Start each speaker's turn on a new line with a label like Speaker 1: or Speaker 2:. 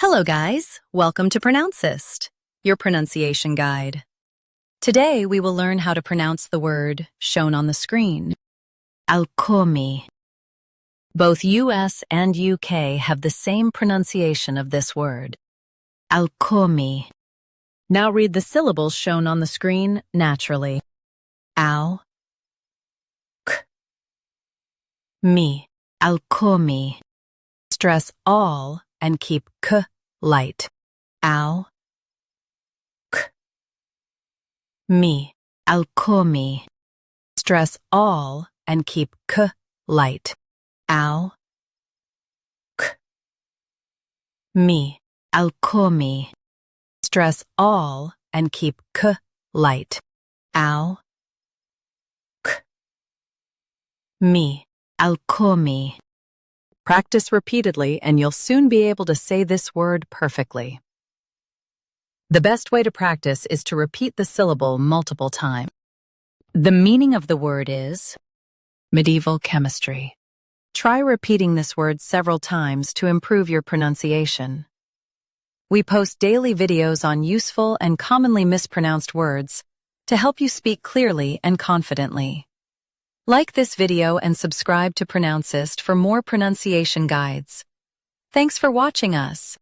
Speaker 1: Hello guys, welcome to Pronouncist, your pronunciation guide. Today we will learn how to pronounce the word shown on the screen. ALCHEMY. Both US and UK have the same pronunciation of this word. ALCHEMY. Now read the syllables shown on the screen naturally. Al, k, me, ALCHEMY. Stress all and keep k light. Al, k, me, ALCHEMY. Stress all and keep k light. Al, k, me, ALCHEMY. Stress all and keep k light. Al, k, me, ALCHEMY. Practice repeatedly and you'll soon be able to say this word perfectly. The best way to practice is to repeat the syllable multiple times. The meaning of the word is medieval chemistry. Try repeating this word several times to improve your pronunciation. We post daily videos on useful and commonly mispronounced words to help you speak clearly and confidently. Like this video and subscribe to Pronouncist for more pronunciation guides. Thanks for watching us.